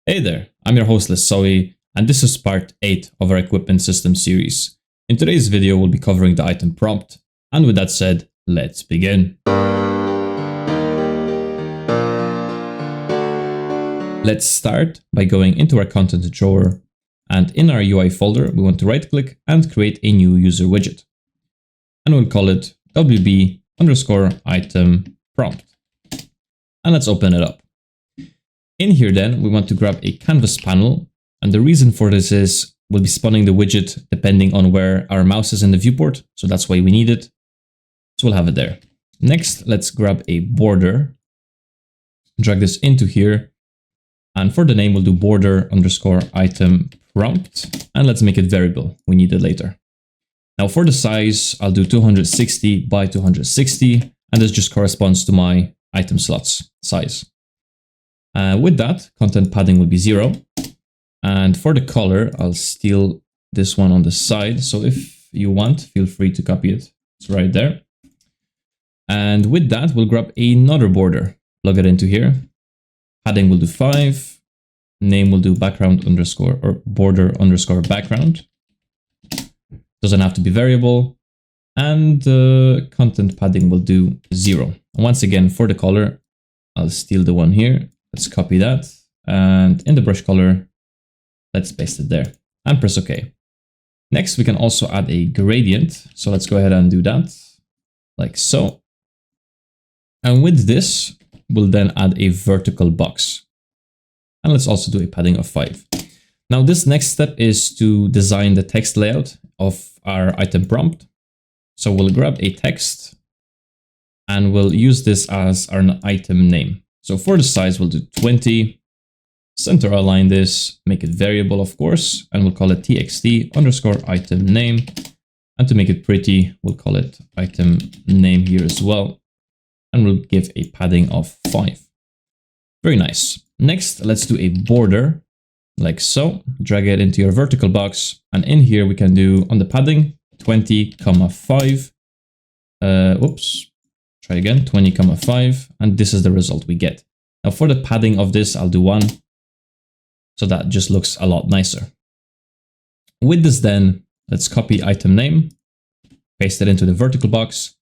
Hey there, I'm your host Zoe, and this is part 8 of our equipment system series. In today's video, we'll be covering the item prompt, and with that said, let's begin. Let's start by going into our content drawer, and in our UI folder, we want to right-click and create a new user widget. And we'll call it wb_item prompt. And let's open it up. In here then, we want to grab a canvas panel, and the reason for this is we'll be spawning the widget depending on where our mouse is in the viewport, so that's why we need it. So we'll have it there. Next, let's grab a border, drag this into here, and for the name we'll do border_item prompt, and let's make it variable, we need it later. Now for the size, I'll do 260 by 260, and this just corresponds to my item slots size. With that, content padding will be 0. And for the color, I'll steal this one on the side. So if you want, feel free to copy it. It's right there. And with that, we'll grab another border, plug it into here. Padding will do 5. Name will do border_background. Doesn't have to be variable. And content padding will do 0. And once again, for the color, I'll steal the one here. Let's copy that, and in the brush color, let's paste it there and press OK. Next, we can also add a gradient. So let's go ahead and do that like so. And with this, we'll then add a vertical box. And let's also do a padding of 5. Now, this next step is to design the text layout of our item prompt. So we'll grab a text and we'll use this as our item name. So for the size, we'll do 20, center align this, make it variable, of course, and we'll call it txt_item name. And to make it pretty, we'll call it item name here as well. And we'll give a padding of 5. Very nice. Next, let's do a border like so. Drag it into your vertical box. And in here, we can do on the padding 20,5. Try again, 20,5, and this is the result we get. Now for the padding of this, I'll do 1, so that just looks a lot nicer. With this then, let's copy item name, paste it into the vertical box,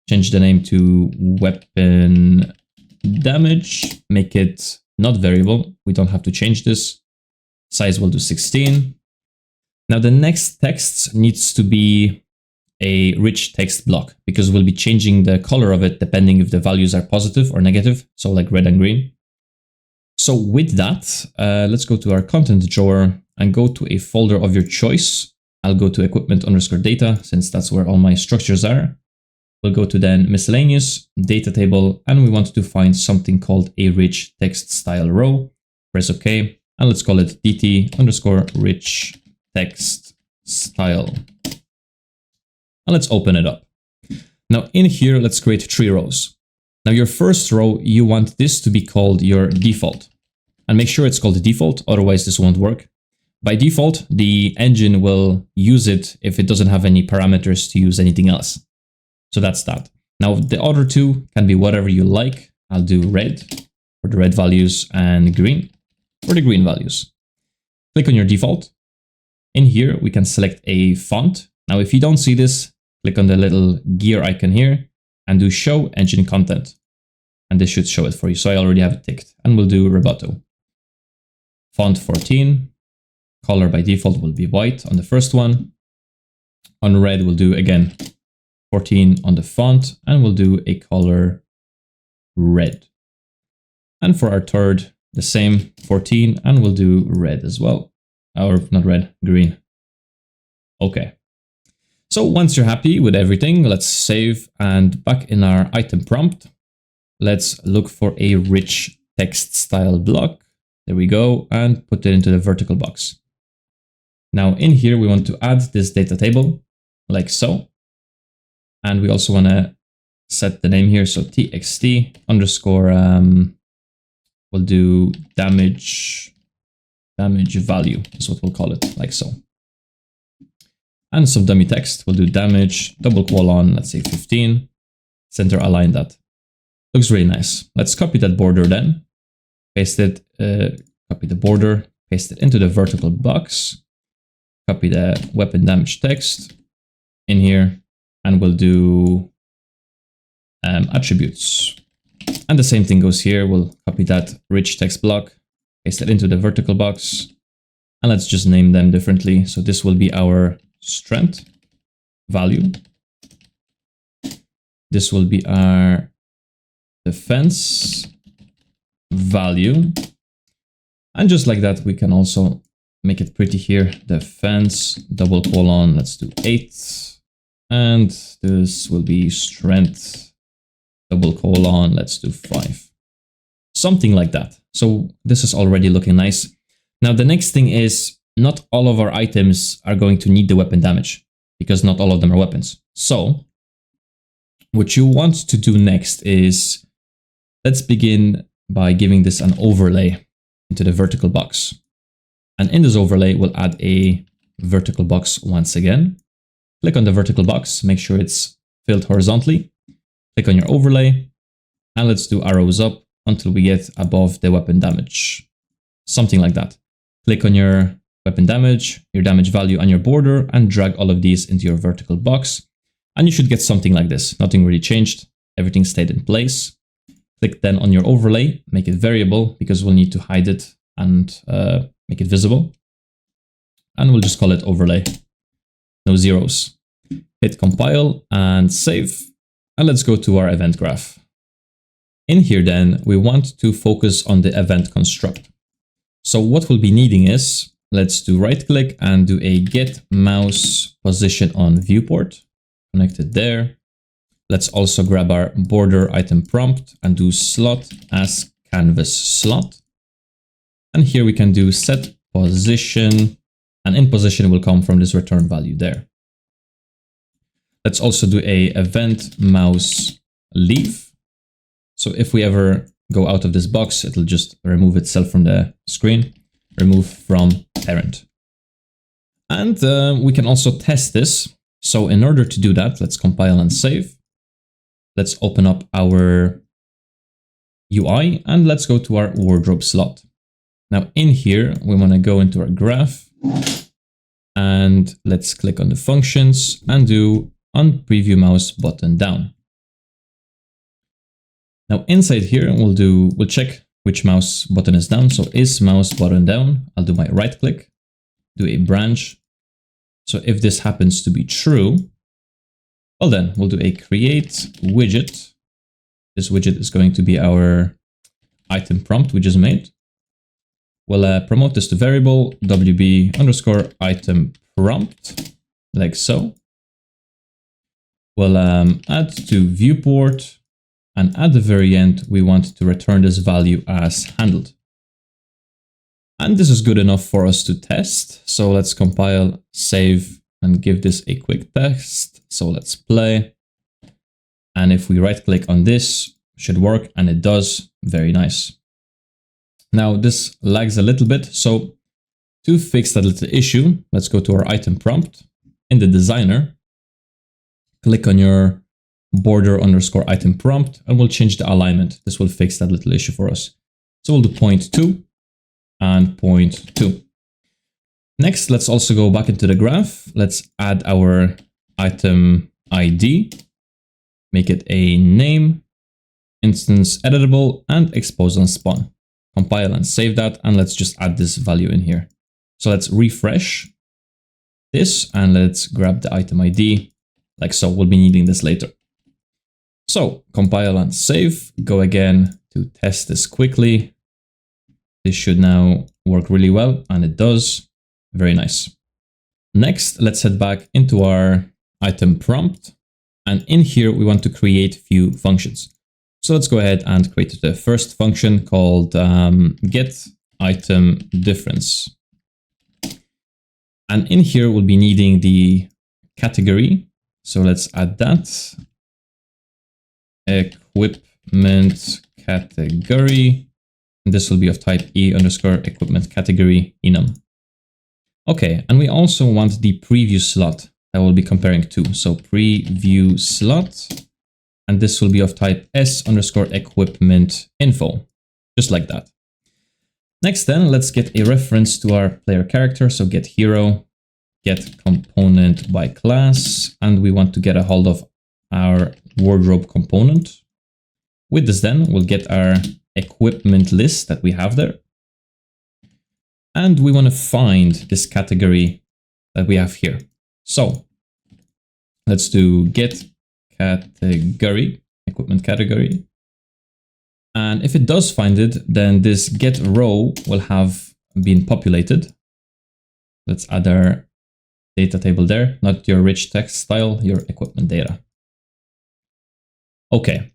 change the name to weapon damage, make it not variable, we don't have to change this. Size will do 16. Now the next text needs to be a rich text block because we'll be changing the color of it depending if the values are positive or negative, so like red and green. So with that, let's go to our content drawer and go to a folder of your choice. I'll go to equipment_data since that's where all my structures are. We'll go to then miscellaneous, data table, and we want to find something called a rich text style row. Press OK, and let's call it dt_rich text style. And let's open it up. Now in here, let's create 3 rows. Now your first row, you want this to be called your default. And make sure it's called default, otherwise this won't work. By default, the engine will use it if it doesn't have any parameters to use anything else. So that's that. Now the other 2 can be whatever you like. I'll do red for the red values and green for the green values. Click on your default. In here, we can select a font. Now, if you don't see this, click on the little gear icon here and do show engine content. And this should show it for you. So I already have it ticked, and we'll do Roboto. Font 14, color by default will be white on the first one. On red, we'll do again 14 on the font, and we'll do a color red. And for our third, the same 14, and we'll do red as well. Or not red, green. Okay. So once you're happy with everything, let's save, and back in our item prompt, let's look for a rich text style block. There we go, and put it into the vertical box. Now in here, we want to add this data table like so. And we also want to set the name here. So txt underscore, we'll do damage value is what we'll call it, like so. And some dummy text, we'll do damage, double colon, let's say 15, center align that. Looks really nice. Let's copy that border then, paste it, copy the border, paste it into the vertical box, copy the weapon damage text in here, and we'll do attributes. And the same thing goes here. We'll copy that rich text block, paste it into the vertical box, and let's just name them differently. So this will be our strength value. This will be our defense value. And just like that, we can also make it pretty here. Defense double colon, let's do 8. And this will be strength double colon, let's do 5. Something like that. So this is already looking nice. Now the next thing is not all of our items are going to need the weapon damage because not all of them are weapons. So what you want to do next is, let's begin by giving this an overlay into the vertical box. And in this overlay, we'll add a vertical box once again. Click on the vertical box, make sure it's filled horizontally. Click on your overlay, and let's do arrows up until we get above the weapon damage. Something like that. Click on your weapon damage, your damage value, and your border, and drag all of these into your vertical box. And you should get something like this. Nothing really changed. Everything stayed in place. Click then on your overlay, make it variable because we'll need to hide it and make it visible. And we'll just call it overlay. No zeros. Hit compile and save. And let's go to our event graph. In here then, we want to focus on the event construct. So what we'll be needing is, let's do right click and do a get mouse position on viewport. Connect it there. Let's also grab our border item prompt and do slot as canvas slot. And here we can do set position, and in position will come from this return value there. Let's also do a event mouse leave. So if we ever go out of this box, it'll just remove itself from the screen, remove from parent. And we can also test this. So in order to do that, let's compile and save. Let's open up our UI and let's go to our wardrobe slot. Now in here, we want to go into our graph and let's click on the functions and do on preview mouse button down. Now inside here, we'll check which mouse button is down. So is mouse button down? I'll do my right click, do a branch. So if this happens to be true, well then we'll do a create widget. This widget is going to be our item prompt we just made. We'll promote this to variable wb underscore item prompt, like so. We'll add to viewport, and at the very end, we want to return this value as handled. And this is good enough for us to test. So let's compile, save, and give this a quick test. So let's play. And if we right click on this, it should work, and it does. Very nice. Now this lags a little bit. So to fix that little issue, let's go to our item prompt in the designer. Click on your border underscore item prompt, and we'll change the alignment. This will fix that little issue for us. So we'll do 0.2 and 0.2. Next, let's also go back into the graph. Let's add our item ID, make it a name, instance editable, and expose on spawn. Compile and save that, and let's just add this value in here. So let's refresh this, and let's grab the item ID, like so. We'll be needing this later. So compile and save, go again to test this quickly. This should now work really well, and it does. Very nice. Next, let's head back into our item prompt. And in here, we want to create few functions. So let's go ahead and create the first function called get item difference. And in here, we'll be needing the category. So let's add that. Equipment category. And this will be of type E underscore equipment category enum. Okay, and we also want the preview slot that we'll be comparing to. So preview slot, and this will be of type S underscore equipment info, just like that. Next then, let's get a reference to our player character. So get hero, get component by class, and we want to get a hold of our wardrobe component. With this then, we'll get our equipment list that we have there. And we want to find this category that we have here. So let's do get category, equipment category. And if it does find it, then this get row will have been populated. Let's add our data table there, not your rich text style, your equipment data. Okay,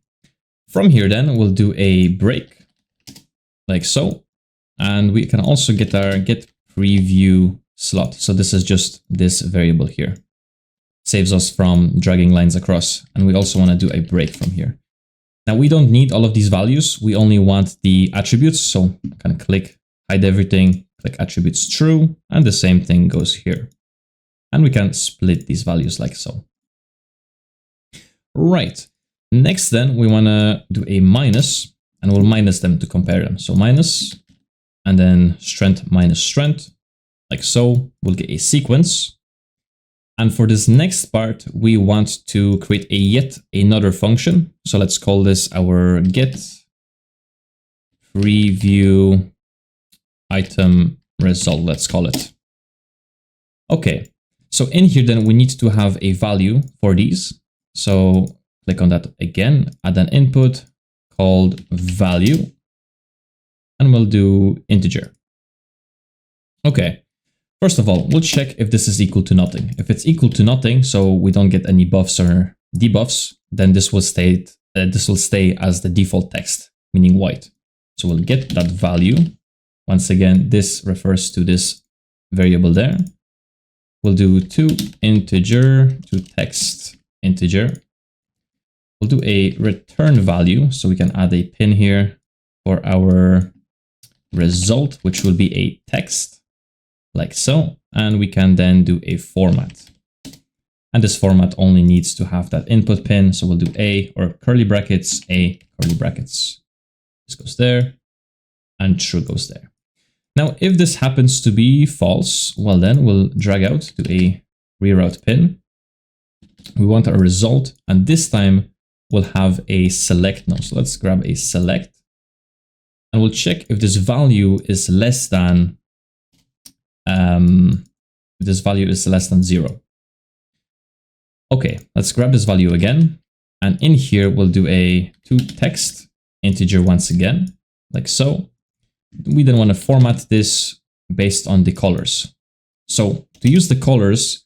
from here then we'll do a break like so. And we can also get our get preview slot. So this is just this variable here. Saves us from dragging lines across. And we also want to do a break from here. Now we don't need all of these values. We only want the attributes. So I can click hide everything, click attributes true, and the same thing goes here. And we can split these values like so. Right. Next then we want to do a minus, and we'll minus them to compare them. So minus, and then strength minus strength, like so. We'll get a sequence. And for this next part, we want to create a yet another function. So let's call this our get preview item result, let's call it. Okay, so in here then we need to have a value for these. So click on that again, add an input called value, and we'll do integer. Okay. First of all, we'll check if this is equal to nothing. If it's equal to nothing, so we don't get any buffs or debuffs, then this will stay as the default text, meaning white. So we'll get that value. Once again, this refers to this variable there. We'll do toInteger to text integer. We'll do a return value, so we can add a pin here for our result, which will be a text. Like so, and we can then do a format. And this format only needs to have that input pin. So we'll do a or curly brackets, a curly brackets. This goes there and true goes there. Now, if this happens to be false, well, then we'll drag out to a reroute pin. We want our result, and this time we'll have a select now. So let's grab a select, and we'll check if this value is less than this value is less than 0. Okay, let's grab this value again. And in here, we'll do a toText integer once again, like so. We then want to format this based on the colors. So to use the colors,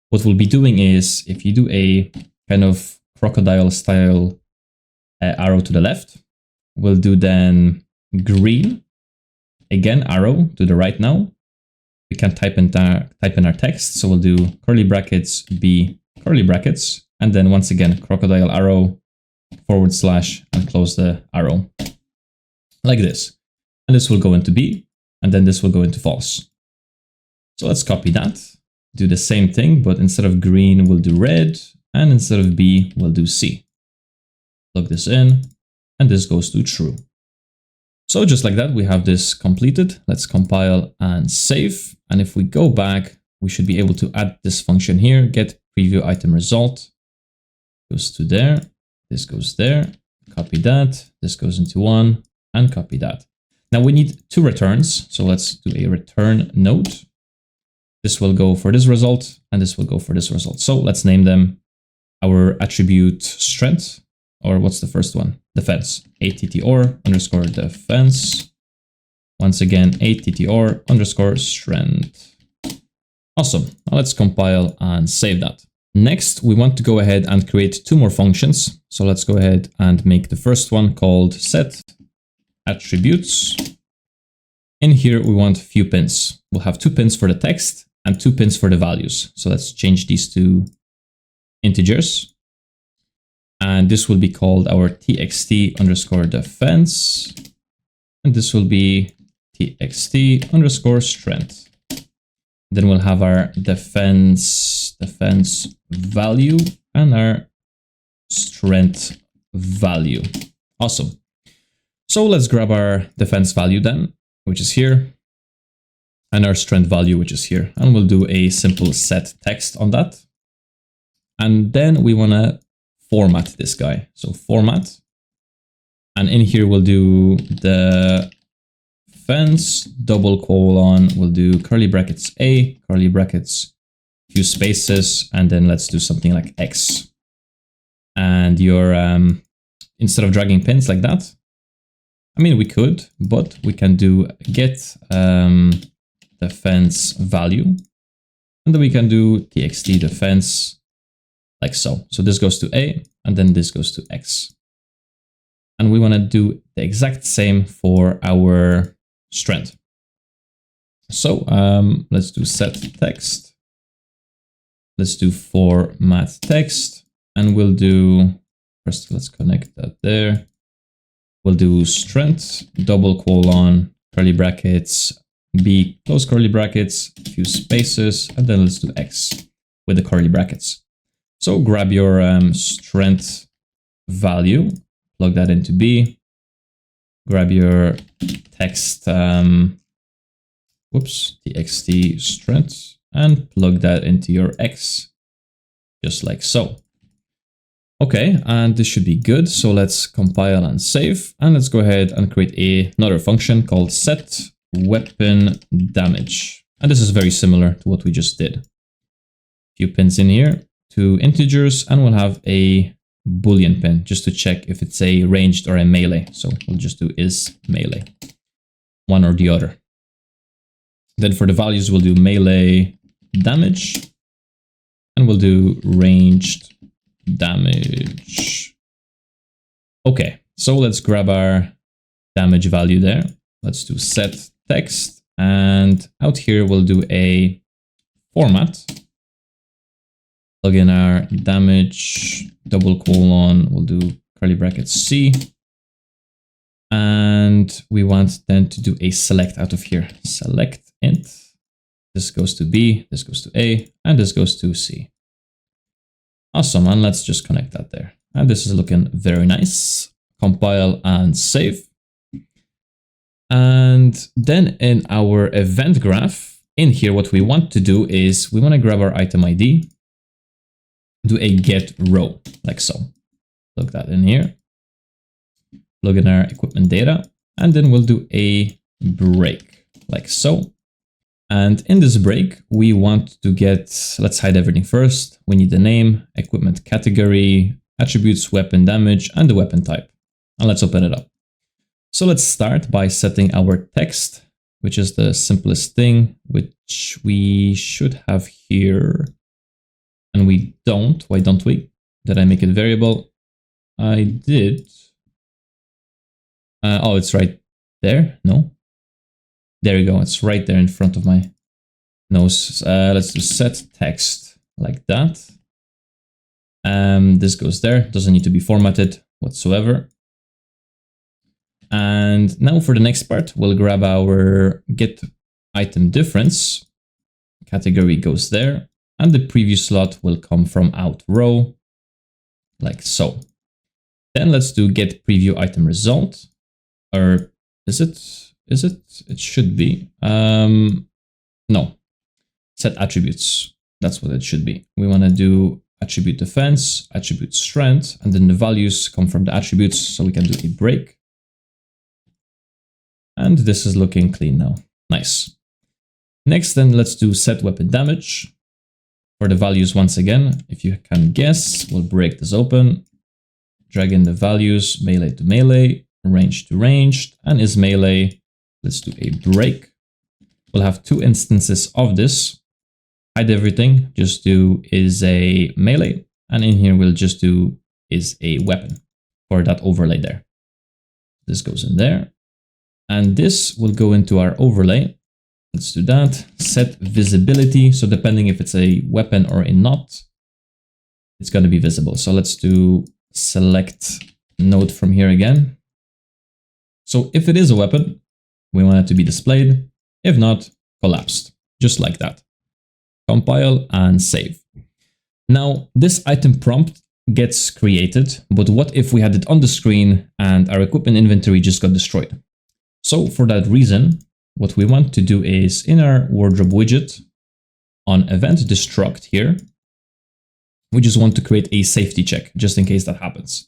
what we'll be doing is if you do a kind of crocodile style arrow to the left, we'll do then green, again, arrow to the right now. We can type in our text. So we'll do curly brackets, B curly brackets, and then once again, crocodile arrow, / and close the arrow like this. And this will go into B, and then this will go into false. So let's copy that, do the same thing, but instead of green, we'll do red, and instead of B, we'll do C. Plug this in, and this goes to true. So just like that, we have this completed. Let's compile and save. And if we go back, we should be able to add this function here, get preview item result. Goes to there, this goes there, copy that, this goes into one, and copy that. Now we need two returns. So let's do a return node. This will go for this result, and this will go for this result. So let's name them our attribute strength, or what's the first one? Defense, attr underscore defense. Once again, attr underscore strength. Awesome. Now let's compile and save that. Next, we want to go ahead and create two more functions. So let's go ahead and make the first one called set attributes. In here, we want a few pins. We'll have 2 pins for the text and 2 pins for the values. So let's change these to integers. And this will be called our txt underscore defense. And this will be txt underscore strength. Then we'll have our defense value and our strength value. Awesome. So let's grab our defense value then. which is here, and our strength value, which is here. And we'll do a simple set text on that. And then we want to format this guy. So format. And in here, we'll do the fence, double colon, we'll do curly brackets A, curly brackets, few spaces, and then let's do something like X. And your, instead of dragging pins like that, I mean, we could, but we can do get the fence value, and then we can do txt the fence like so. So this goes to A, and then this goes to X. And we want to do the exact same for our strength. So let's do set text. Let's do format text, and we'll do, first let's connect that there. We'll do strength, double colon, curly brackets, B, close curly brackets, a few spaces, and then let's do X with the curly brackets. So grab your strength value, plug that into B, grab your text, txt strength, and plug that into your X, just like so. Okay, and this should be good. So let's compile and save, and let's go ahead and create another function called set weapon damage. And this is very similar to what we just did. A few pins in here, 2 integers, and we'll have a Boolean pin just to check if it's a ranged or a melee. So we'll just do is melee, one or the other. Then for the values, we'll do melee damage, and we'll do ranged damage. Okay, so let's grab our damage value there. Let's do set text, and out here we'll do a format. Plug in our damage, double colon, we'll do curly brackets C. And we want then to do a select out of here. Select int. This goes to B, this goes to A, and this goes to C. Awesome, and let's just connect that there. And this is looking very nice. Compile and save. And then in our event graph, in here, what we want to do is we want to grab our item ID, do a get row, like so. Plug that in here. Plug in our equipment data, and then we'll do a break, like so. And in this break, we want to get, let's hide everything first. We need the name, equipment category, attributes, weapon damage, and the weapon type. And let's open it up. So let's start by setting our text, which is the simplest thing, which we should have here. And we don't. Why don't we? Did I make it variable? I did. Oh, it's right there. No. There you go. It's right there in front of my nose. Let's do set text like that. This goes there. Doesn't need to be formatted whatsoever. And now for the next part, we'll grab our get item difference. Category goes there. And the preview slot will come from out row, like so. Then let's do get preview item result. Or is it? It should be. No. Set attributes. That's what it should be. We want to do attribute defense, attribute strength, and then the values come from the attributes, so we can do a break. And this is looking clean now. Nice. Next, then let's do set weapon damage. For the values once again, if you can guess, we'll break this open, drag in the values, melee to melee, range to ranged, and is melee. Let's do a break. We'll have 2 instances of this. Hide everything, just do is a melee, and in here we'll just do is a weapon for that overlay there. This goes in there, and this will go into our overlay. Let's do that. Set visibility. So depending if it's a weapon or a not, it's going to be visible. So let's do select node from here again. So if it is a weapon, we want it to be displayed. If not, collapsed, just like that. Compile and save. Now this item prompt gets created, but what if we had it on the screen and our equipment inventory just got destroyed? So for that reason, what we want to do is in our wardrobe widget on event destruct here, we just want to create a safety check just in case that happens.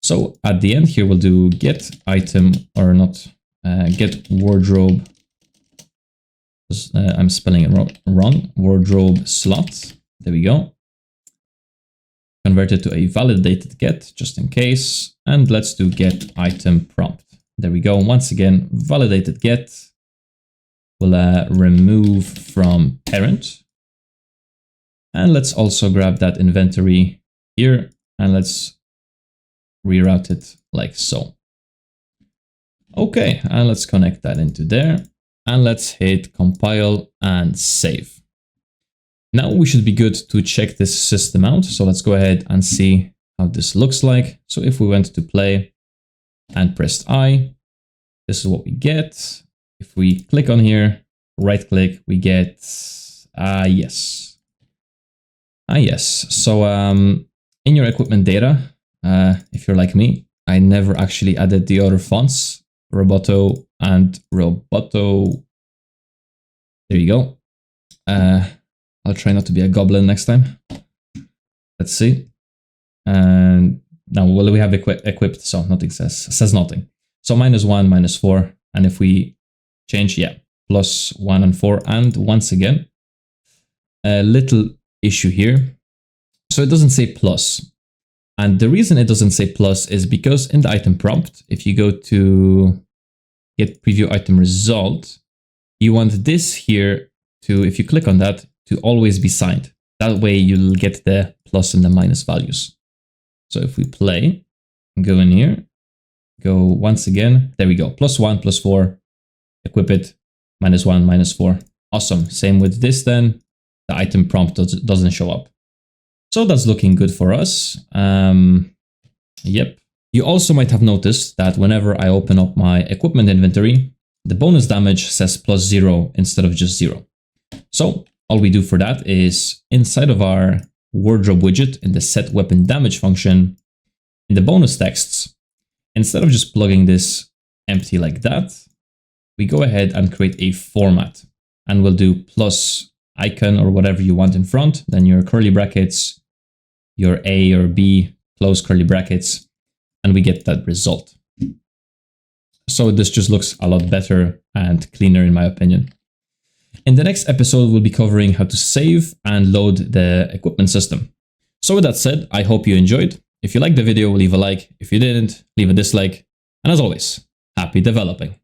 So at the end here, we'll do get item or not get wardrobe. I'm spelling it wrong. Wardrobe slot. There we go. Convert it to a validated get just in case. And let's do get item prompt. There we go. Once again, validated get. We'll remove from parent. And let's also grab that inventory here and let's reroute it like so. Okay, and let's connect that into there. And let's hit compile and save. Now we should be good to check this system out. So let's go ahead and see how this looks like. So if we went to play and pressed I, this is what we get. If we click on here, right click, we get, yes. Yes. So in your equipment data, if you're like me, I never actually added the other fonts, Roboto and Roboto. There you go. I'll try not to be a goblin next time. Let's see. And now, well, we have equipped, so nothing says nothing. So -1, -4. And if we change, yeah, +1 and 4. And once again, a little issue here. So it doesn't say plus. And the reason it doesn't say plus is because in the item prompt, if you go to get preview item result, you want this here to, if you click on that, to always be signed. That way you'll get the plus and the minus values. So if we play, go in here, go once again, there we go, +1, +4, equip it, -1, -4. Awesome. Same with this then, the item prompt doesn't show up. So that's looking good for us. Yep. You also might have noticed that whenever I open up my equipment inventory, the bonus damage says +0 instead of just 0. So all we do for that is inside of our wardrobe widget in the set weapon damage function, in the bonus texts, instead of just plugging this empty like that, we go ahead and create a format and we'll do plus icon or whatever you want in front, then your curly brackets, your A or B, close curly brackets, and we get that result. So this just looks a lot better and cleaner in my opinion. In the next episode, we'll be covering how to save and load the equipment system. So with that said, I hope you enjoyed. If you liked the video, leave a like. If you didn't, leave a dislike. And as always, happy developing.